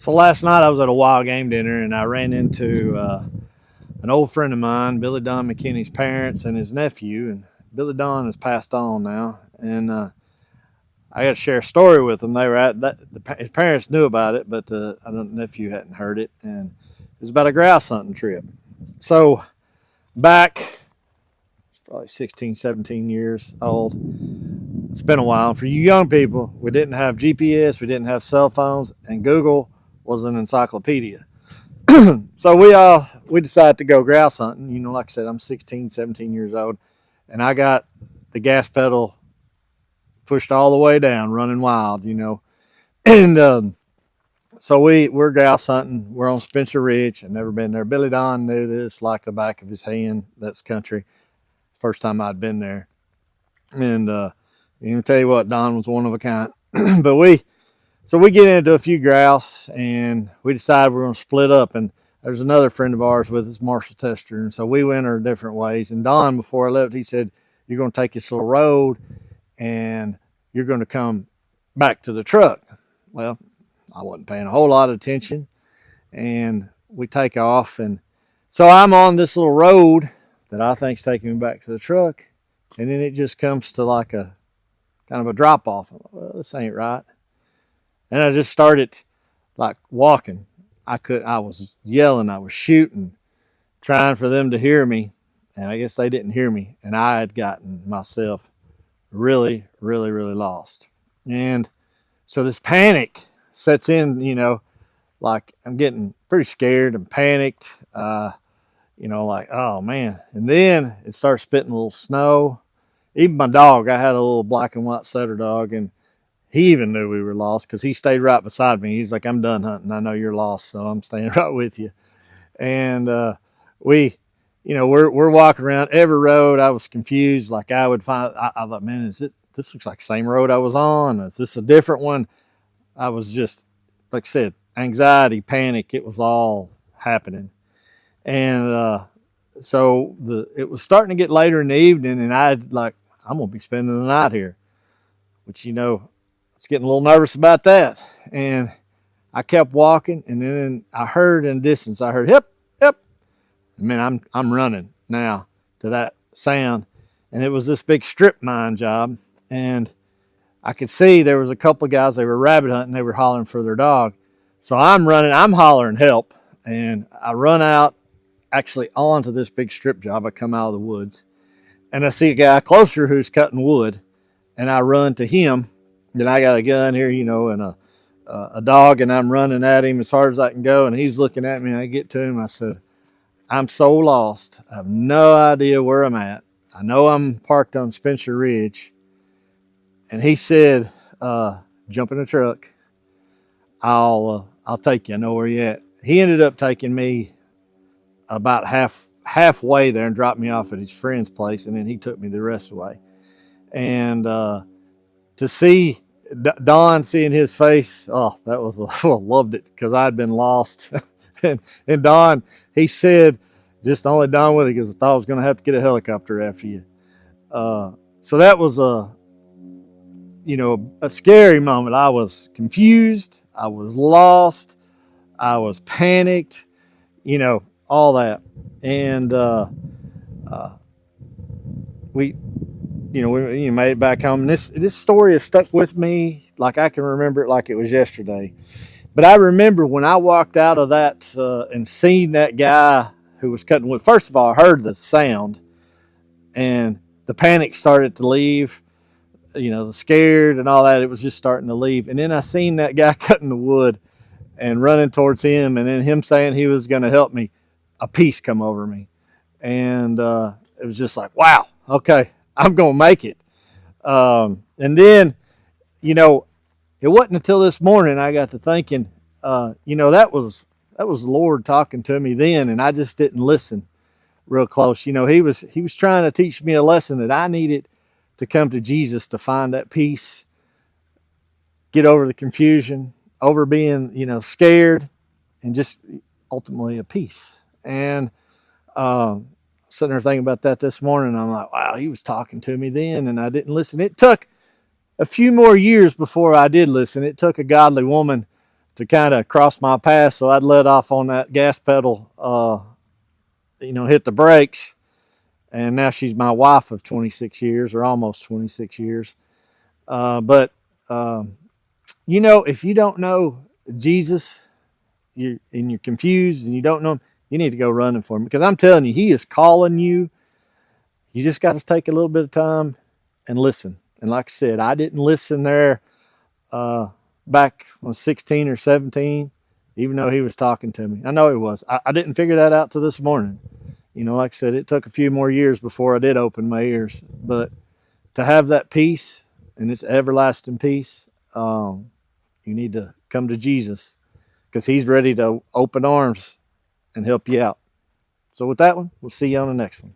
So last night I was at a wild game dinner and I ran into an old friend of mine, Billy Don McKinney's parents and his nephew. And Billy Don has passed on now. And I got to share a story with them. They were at that. His parents knew about it, but the nephew hadn't heard it. And it was about a grouse hunting trip. So back, probably 16, 17 years old. It's been a while. For you young people, we didn't have GPS, we didn't have cell phones, and Google was an encyclopedia. So we decided to go grouse hunting. Like I said, I'm 16, 17 years old, and I got the gas pedal pushed all the way down, running wild. And so we're grouse hunting. We're on Spencer Ridge. I've never been there. Billy Don knew this like the back of his hand. That's country. First time I'd been there, and you can tell you what, Don was one of a kind. But we get into a few grouse, and we decided we're going to split up. And there's another friend of ours with us, Marshall Tester, and so we went our different ways. And Don, before I left, he said, "You're going to take this little road, and you're going to come back to the truck." Well, I wasn't paying a whole lot of attention, and we take off, and so I'm on this little road that I think's taking me back to the truck, and then it just comes to like a kind of a drop off. Well, this ain't right. And I just started like walking. I was yelling, I was shooting, trying for them to hear me. And I guess they didn't hear me. And I had gotten myself really, really, really lost. And so this panic sets in, like I'm getting pretty scared and panicked, like, oh man. And then it starts spitting a little snow. Even my dog, I had a little black and white setter dog, and he even knew we were lost because he stayed right beside me. He's like, "I'm done hunting. I know you're lost, so I'm staying right with you." And we, we're walking around every road. I was confused. Like I would find, I thought, man, this looks like the same road I was on. Is this a different one? I was just, like I said, anxiety, panic. It was all happening. And so it was starting to get later in the evening, and I'm going to be spending the night here, which, I was getting a little nervous about that. And I kept walking, and then I heard in the distance, hip, hip. I mean, I'm running now to that sound. And it was this big strip mine job. And I could see there was a couple of guys, they were rabbit hunting, they were hollering for their dog. So I'm running, I'm hollering help. And I run out actually onto this big strip job. I come out of the woods, and I see a guy closer who's cutting wood. And I run to him. Then I got a gun here, and a dog, and I'm running at him as hard as I can go. And he's looking at me, and I get to him. I said, "I'm so lost. I have no idea where I'm at. I know I'm parked on Spencer Ridge." And he said, "Jump in the truck. I'll take you. I know where you're at." He ended up taking me about halfway there and dropped me off at his friend's place, and then he took me the rest of the way. And to see Don, seeing his face, oh, that was I loved it because I'd been lost. and Don, he said, just only Don with it, because I thought I was going to have to get a helicopter after you. So that was a scary moment. I was confused. I was lost. I was panicked. All that. And we made it back home. And this story has stuck with me like I can remember it like it was yesterday. But I remember when I walked out of that and seen that guy who was cutting wood. First of all, I heard the sound, and the panic started to leave. The scared and all that. It was just starting to leave. And then I seen that guy cutting the wood and running towards him, and then him saying he was going to help me. A peace come over me, and it was just like, wow, okay, I'm going to make it. And then, it wasn't until this morning I got to thinking, that was the Lord talking to me then, and I just didn't listen real close. He was trying to teach me a lesson that I needed to come to Jesus to find that peace, get over the confusion, over being, scared, and just ultimately a peace. And sitting there thinking about that this morning, I'm like, wow, he was talking to me then, and I didn't listen. It took a few more years before I did listen. It took a godly woman to kind of cross my path, so I'd let off on that gas pedal, hit the brakes. And now she's my wife of 26 years, or almost 26 years. But if you don't know Jesus, you're confused and you don't know him, you need to go running for him, because I'm telling you, he is calling you. You just got to take a little bit of time and listen. And like I said, I didn't listen there back when I was 16 or 17, even though he was talking to me. I know he was. I didn't figure that out till this morning. Like I said, it took a few more years before I did open my ears. But to have that peace, and it's everlasting peace, you need to come to Jesus, because he's ready to open arms and help you out. So with that one, we'll see you on the next one.